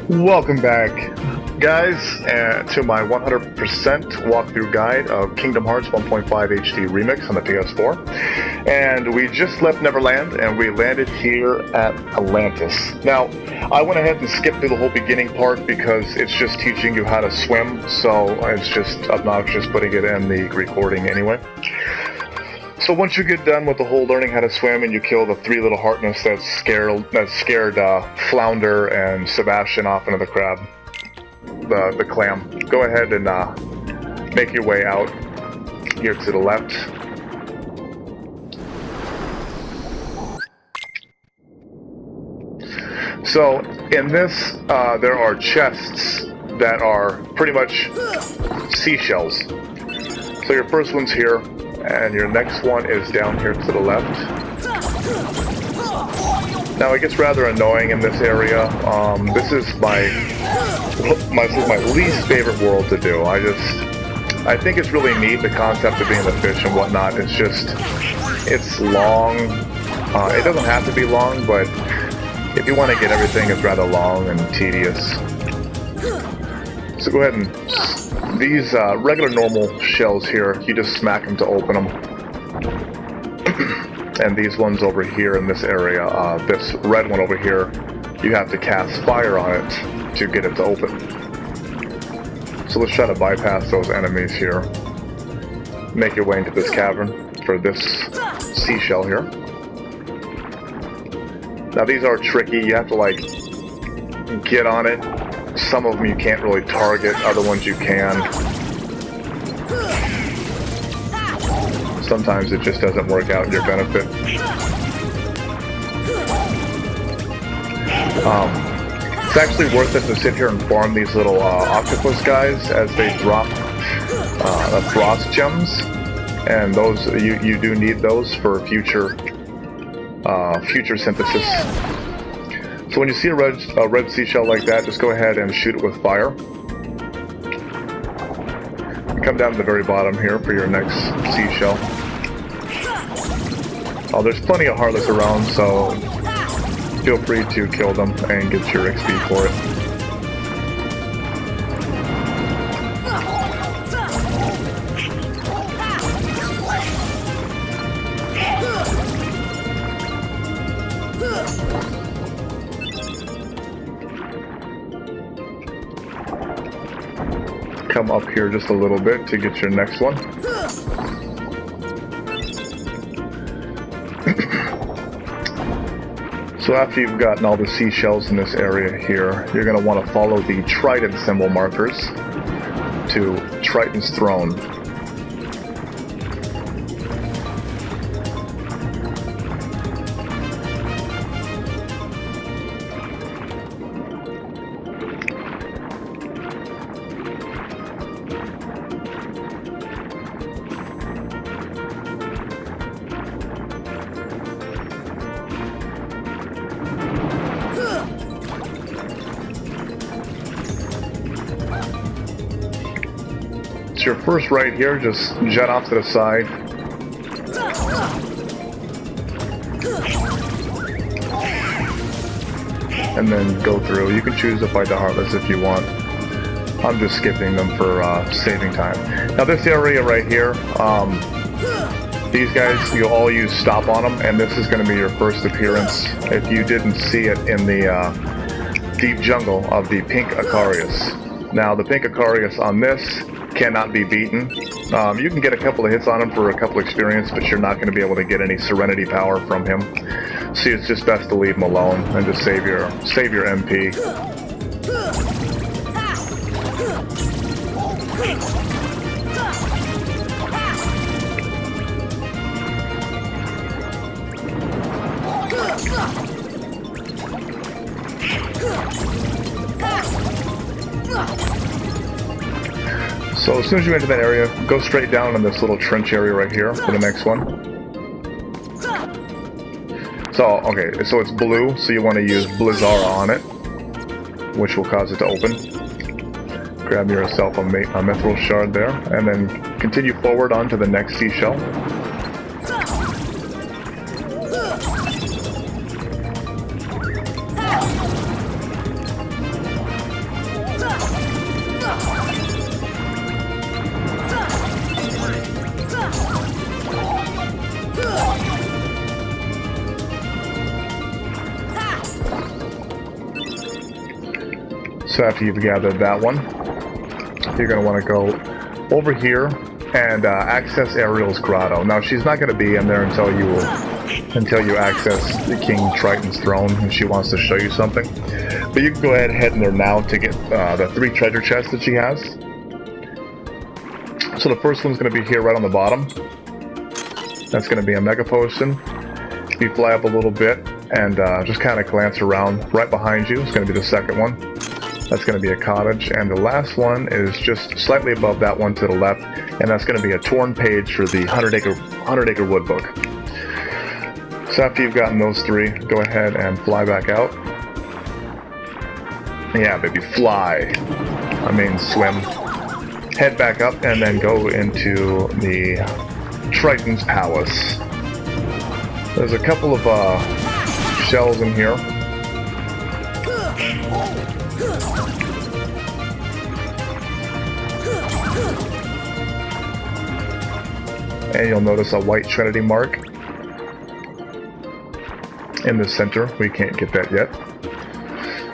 Welcome back, guys, to my 100% walkthrough guide of Kingdom Hearts 1.5 HD Remix on the PS4. And we just left Neverland, and we landed here at Atlantis. Now, I went ahead and skipped through the whole beginning part because it's just teaching you how to swim, so it's just obnoxious putting it in the recording anyway. So once you get done with the whole learning how to swim and you kill the three little Heartness that scared Flounder and Sebastian off into the crab, the clam, go ahead and make your way out here to the left. So in this, there are chests that are pretty much seashells. So your first one's here. And your next one is down here to the left. Now it gets rather annoying in this area. This is my least favorite world to do. I think it's really neat, the concept of being the fish and whatnot. It's long. It doesn't have to be long, but if you want to get everything, it's rather long and tedious. So go ahead and these regular normal shells here, you just smack them to open them. And these ones over here in this area, this red one over here, you have to cast fire on it to get it to open. So let's try to bypass those enemies here. Make your way into this cavern for this seashell here. Now these are tricky, you have to like get on it. Some of them you can't really target, other ones you can. Sometimes it just doesn't work out in your benefit. It's actually worth it to sit here and farm these little octopus guys as they drop the frost gems, and those you do need those for future synthesis. So when you see a red seashell like that, just go ahead and shoot it with fire. Come down to the very bottom here for your next seashell. Oh, there's plenty of Heartless around, so feel free to kill them and get your XP for it. Come up here just a little bit to get your next one. So after you've gotten all the seashells in this area here, you're going to want to follow the trident symbol markers to Triton's throne. It's your first right here, just jet off to the side. And then go through. You can choose to fight the Heartless if you want. I'm just skipping them for saving time. Now this area right here, these guys, you'll all use stop on them, and this is going to be your first appearance if you didn't see it in the deep jungle of the pink Icarius. Now the pink Icarius on this cannot be beaten. You can get a couple of hits on him for a couple experience, but you're not going to be able to get any Serenity power from him. So it's just best to leave him alone and just save your MP. So as soon as you enter that area, go straight down in this little trench area right here for the next one. So, okay, so it's blue, so you want to use Blizzara on it, which will cause it to open. Grab yourself a mithril shard there, and then continue forward onto the next seashell. So after you've gathered that one, you're going to want to go over here and access Ariel's grotto. Now she's not going to be in there until you access the King Triton's throne, and she wants to show you something. But you can go ahead and head in there now to get the 3 treasure chests that she has. So the first one's going to be here right on the bottom. That's going to be a Mega Potion. You fly up a little bit and just kind of glance around. Right behind you is going to be the second one. That's going to be a cottage, and the last one is just slightly above that one to the left, and that's going to be a torn page for the 100 acre wood book. So after you've gotten those 3, go ahead and fly back out. Yeah, baby, fly. I mean, swim. Head back up and then go into the Triton's Palace. There's a couple of shells in here. And you'll notice a white Trinity mark in the center. We can't get that yet.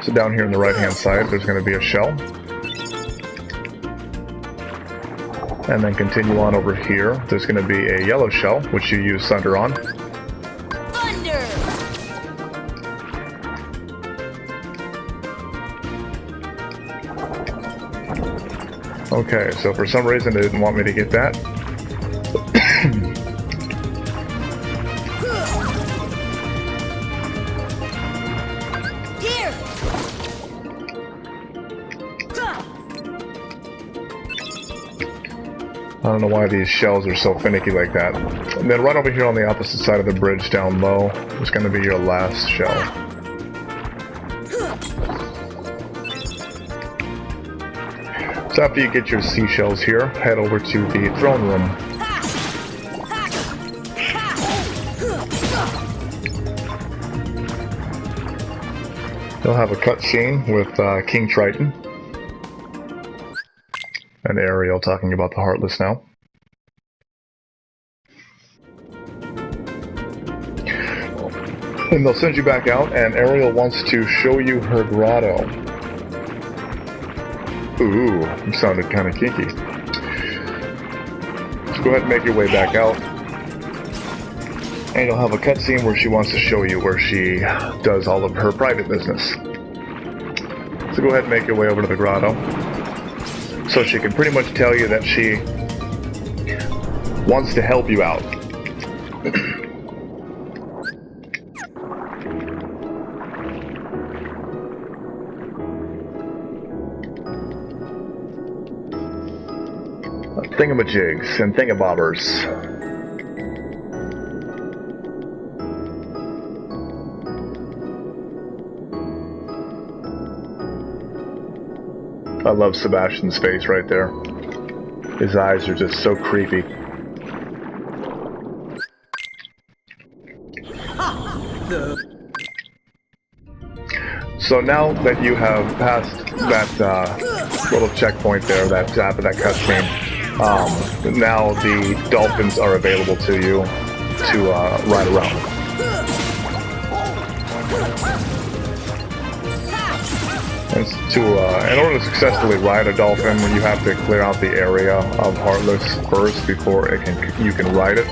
So down here on the right hand side, there's going to be a shell. And then continue on over here. There's going to be a yellow shell, which you use thunder on. Thunder! Okay, so for some reason they didn't want me to get that. I don't know why these shells are so finicky like that. And then right over here on the opposite side of the bridge down low is going to be your last shell. So after you get your seashells here, head over to the throne room. You'll have a cutscene with King Triton and Ariel talking about the Heartless now. And they'll send you back out, and Ariel wants to show you her grotto. Ooh, you sounded kind of kinky. So go ahead and make your way back out. And you'll have a cutscene where she wants to show you where she does all of her private business. So go ahead and make your way over to the grotto. So she can pretty much tell you that she wants to help you out. Thingamajigs and thingabobbers. I love Sebastian's face right there. His eyes are just so creepy. So now that you have passed that little checkpoint there, that cutscene, now the dolphins are available to you to ride around. In order to successfully ride a dolphin, you have to clear out the area of Heartless first before you can ride it.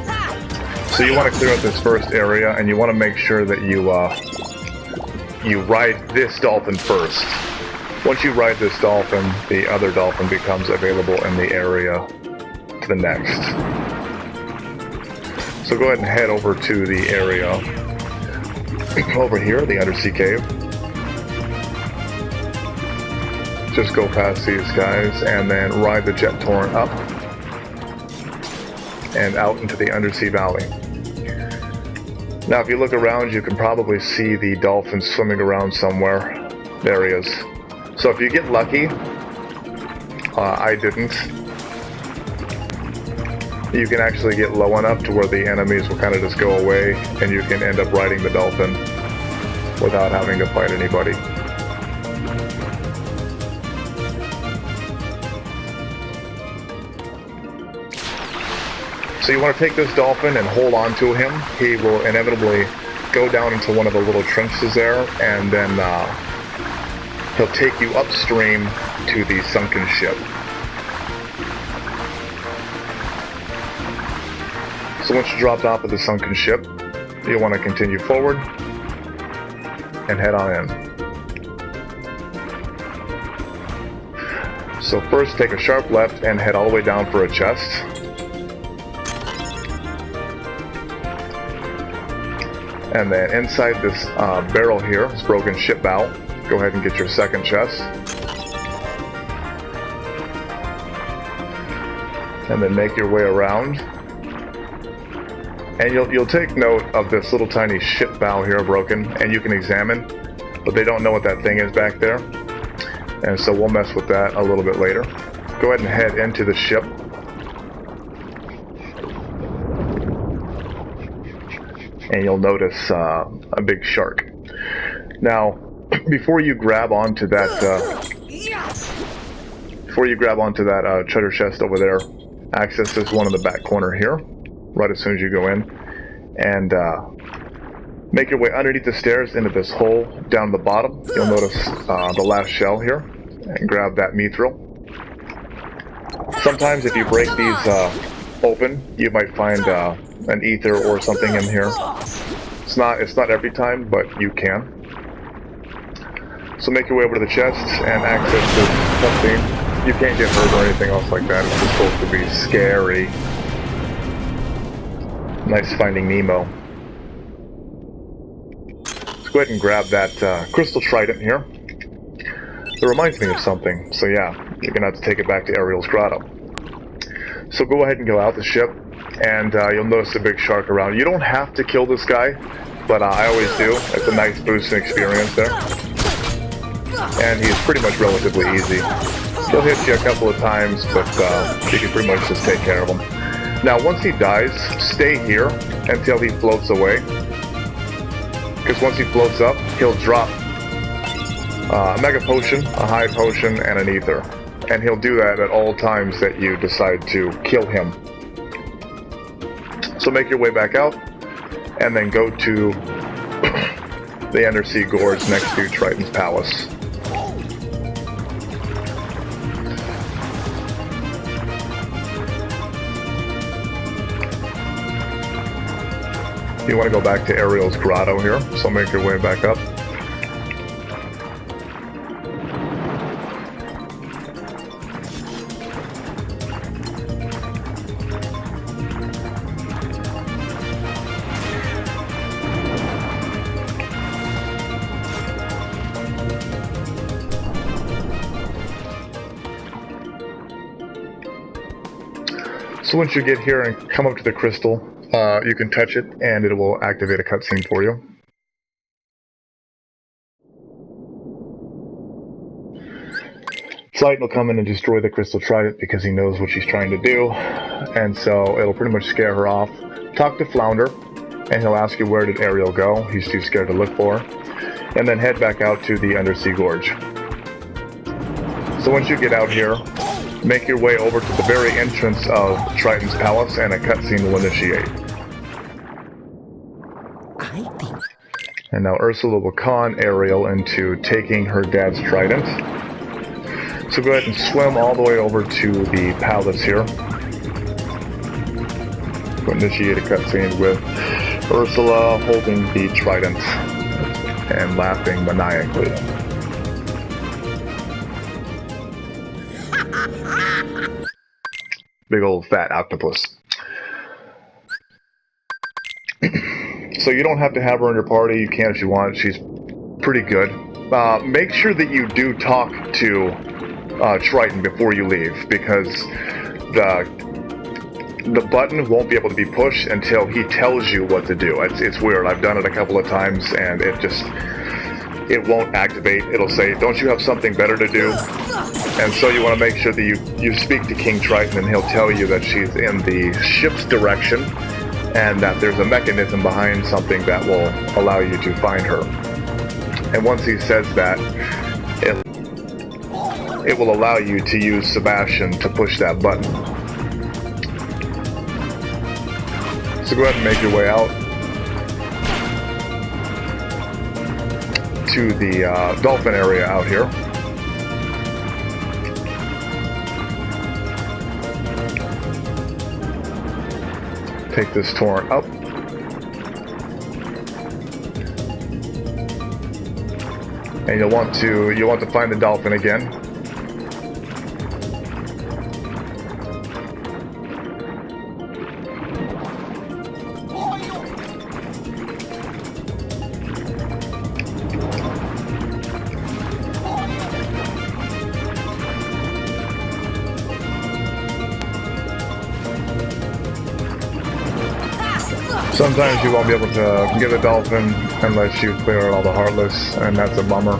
So you want to clear out this first area, and you want to make sure that you ride this dolphin first. Once you ride this dolphin, the other dolphin becomes available in the area to the next. So go ahead and head over to the area over here, the undersea cave. Just go past these guys and then ride the jet torrent up and out into the undersea valley. Now if you look around, you can probably see the dolphin swimming around somewhere. There he is. So if you get lucky, I didn't, you can actually get low enough to where the enemies will kind of just go away and you can end up riding the dolphin without having to fight anybody. So you want to take this dolphin and hold on to him. He will inevitably go down into one of the little trenches there, and then he'll take you upstream to the sunken ship. So once you dropped off of the sunken ship, you'll want to continue forward and head on in. So first take a sharp left and head all the way down for a chest. And then inside this barrel here, this broken ship bow, go ahead and get your second chest. And then make your way around. And you'll take note of this little tiny ship bow here broken, and you can examine, but they don't know what that thing is back there. And so we'll mess with that a little bit later. Go ahead and head into the ship. And you'll notice a big shark. Now, before you grab onto that treasure chest over there, access this one in the back corner here, right as soon as you go in, and make your way underneath the stairs into this hole down the bottom. You'll notice the last shell here, and grab that mithril. Sometimes if you break these open, you might find an ether or something in here. It's not every time, but you can. So make your way over to the chests and access this cutscene. You can't get hurt or anything else like that. It's just supposed to be scary. Nice Finding Nemo. Let's go ahead and grab that crystal trident here. It reminds me of something, so yeah, you're gonna have to take it back to Ariel's grotto. So go ahead and go out the ship, and you'll notice a big shark around. You don't have to kill this guy, but I always do. It's a nice boost in experience there. And he's pretty much relatively easy. He'll hit you a couple of times, but you can pretty much just take care of him. Now, once he dies, stay here until he floats away. Because once he floats up, he'll drop a mega potion, a high potion, and an ether. And he'll do that at all times that you decide to kill him. So make your way back out, and then go to the Undersea Gorge next to Triton's Palace. You want to go back to Ariel's grotto here, so make your way back up. So once you get here and come up to the crystal, you can touch it and it will activate a cutscene for you. Triton will come in and destroy the crystal trident because he knows what she's trying to do, and so it'll pretty much scare her off. Talk to Flounder, and he'll ask you where did Ariel go. He's too scared to look for her. And then head back out to the Undersea Gorge. So once you get out here, make your way over to the very entrance of Triton's Palace, and a cutscene will initiate. And now Ursula will con Ariel into taking her dad's trident. So go ahead and swim all the way over to the palace here. We'll initiate a cutscene with Ursula holding the trident and laughing maniacally. Big old fat octopus. So you don't have to have her in your party. You can if you want. She's pretty good. Make sure that you do talk to Triton before you leave, because the button won't be able to be pushed until he tells you what to do. It's weird. I've done it a couple of times and it won't activate. It'll say, don't you have something better to do? And so you want to make sure that you speak to King Triton, and he'll tell you that she's in the ship's direction and that there's a mechanism behind something that will allow you to find her. And once he says that, it will allow you to use Sebastian to push that button. So go ahead and make your way out to the dolphin area out here. pick this torrent up. And you'll want to find the dolphin again. Sometimes you won't be able to get a dolphin unless you clear out all the Heartless, and that's a bummer.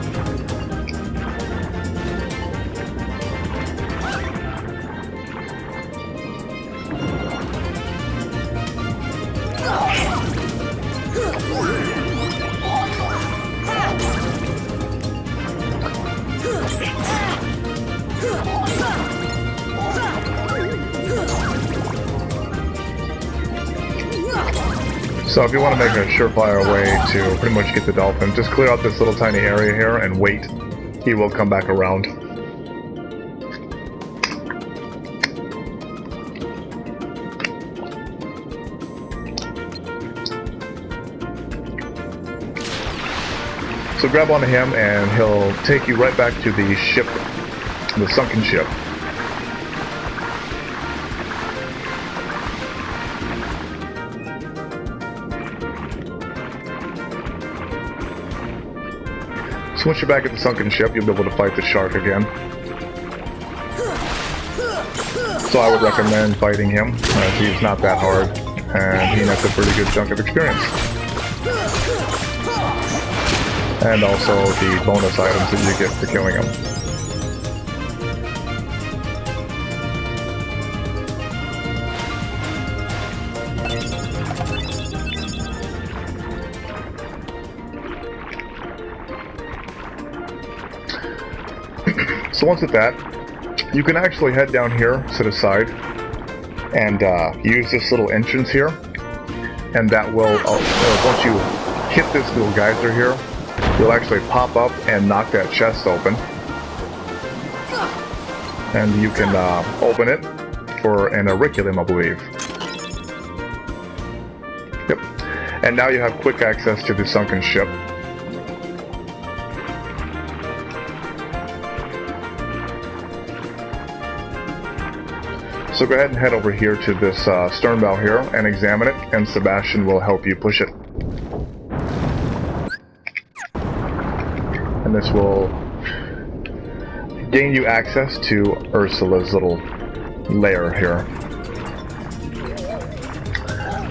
So if you want to make a surefire way to pretty much get the dolphin, just clear out this little tiny area here and wait. He will come back around. So grab onto him and he'll take you right back to the ship, the sunken ship. So once you're back at the sunken ship, you'll be able to fight the shark again. So I would recommend fighting him, as he's not that hard, and he nets a pretty good chunk of experience. And also the bonus items that you get for killing him. So once at that, you can actually head down here to the side and use this little entrance here, and that will, once you hit this little geyser here, you'll actually pop up and knock that chest open, and you can open it for an auriculum, I believe. Yep. And now you have quick access to the sunken ship. So go ahead and head over here to this stern bow here and examine it, and Sebastian will help you push it. And this will gain you access to Ursula's little lair here.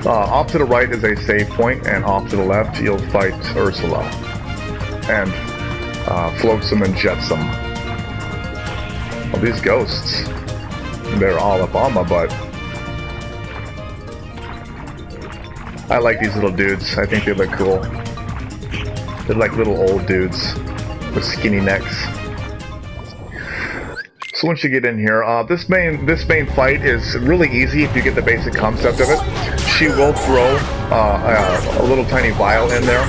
Off to the right is a save point, and off to the left you'll fight Ursula. And floatsome and jetsam. Well, these ghosts, they're all up on my butt. I like these little dudes. I think they look cool. They're like little old dudes with skinny necks. So once you get in here, this main fight is really easy if you get the basic concept of it. She will throw a little tiny vial in there,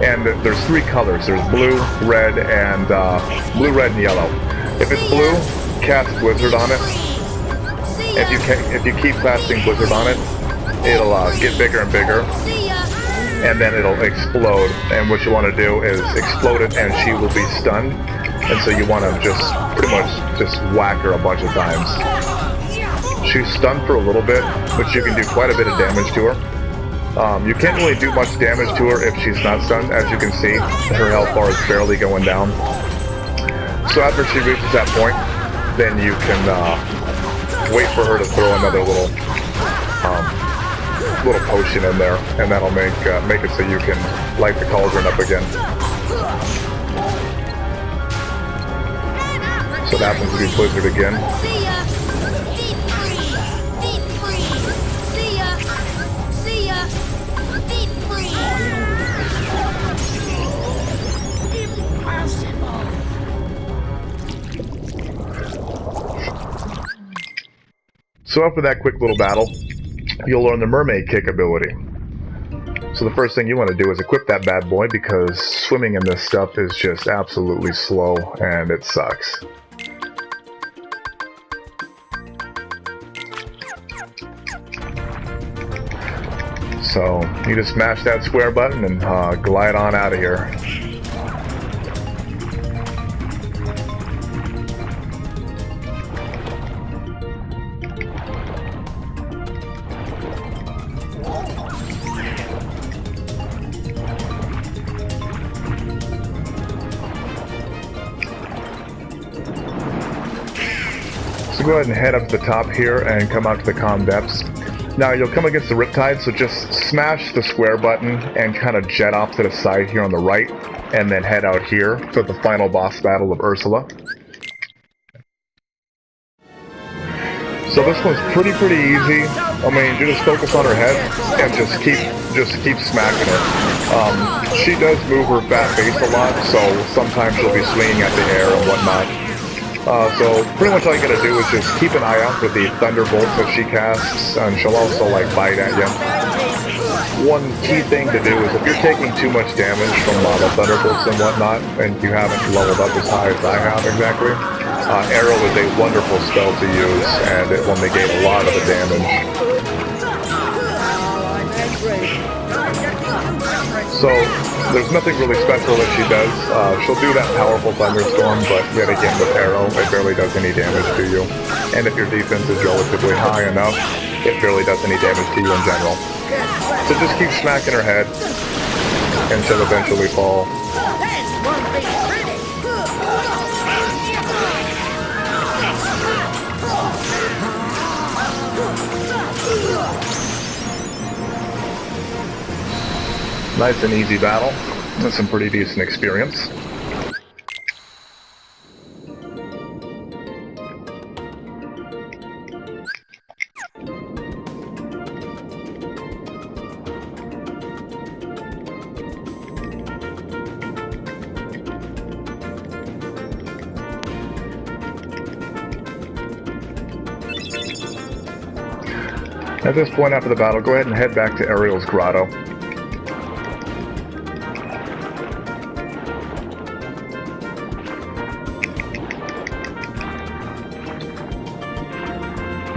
and there's three colors. There's blue, red, and yellow. If it's blue, cast Blizzard on it. If you keep casting Blizzard on it, it'll get bigger and bigger, and then it'll explode. And what you want to do is explode it, and she will be stunned. And so you want to just pretty much just whack her a bunch of times. She's stunned for a little bit, but you can do quite a bit of damage to her. You can't really do much damage to her if she's not stunned. As you can see, her health bar is barely going down. So after she reaches that point, then you can wait for her to throw another little potion in there, and that'll make it so you can light the cauldron up again. So that happens to be Blizzard again. So after that quick little battle, you'll learn the Mermaid Kick ability. So the first thing you want to do is equip that bad boy, because swimming in this stuff is just absolutely slow and it sucks. So you just smash that square button and glide on out of here. So go ahead and head up to the top here and come out to the calm depths. Now you'll come against the riptide, so just smash the square button and kind of jet off to the side here on the right, and then head out here for the final boss battle of Ursula. So this one's pretty easy. I mean, you just focus on her head and just keep smacking her. She does move her fat face a lot, so sometimes she'll be swinging at the air and whatnot. So pretty much all you gotta do is just keep an eye out for the thunderbolts that she casts, and she'll also like bite at you. One key thing to do is if you're taking too much damage from the thunderbolts and whatnot, and you haven't leveled up as high as I have exactly, Arrow is a wonderful spell to use, and it will negate a lot of the damage. So there's nothing really special that she does. She'll do that powerful thunderstorm, but yet again with Arrow, it barely does any damage to you. And if your defense is relatively high enough, it barely does any damage to you in general. So just keep smacking her head, and she'll eventually fall. Nice and easy battle. That's some pretty decent experience. At this point after the battle, go ahead and head back to Ariel's grotto.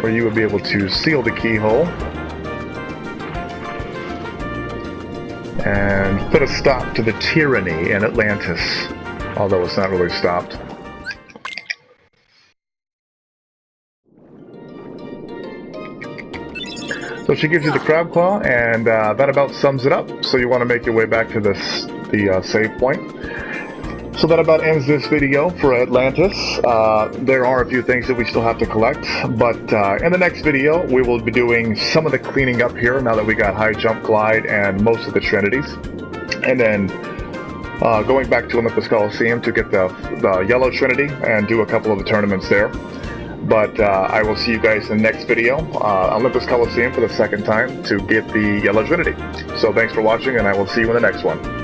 Where you would be able to seal the keyhole and put a stop to the tyranny in Atlantis, although it's not really stopped. So she gives you the crab claw, and that about sums it up. So you want to make your way back to the save point. So that about ends this video for Atlantis. There are a few things that we still have to collect, but in the next video we will be doing some of the cleaning up here now that we got high jump glide and most of the trinities, and then going back to Olympus Coliseum to get the yellow trinity and do a couple of the tournaments there. But I will see you guys in the next video, Olympus Coliseum for the second time to get the yellow trinity. So thanks for watching, and I will see you in the next one.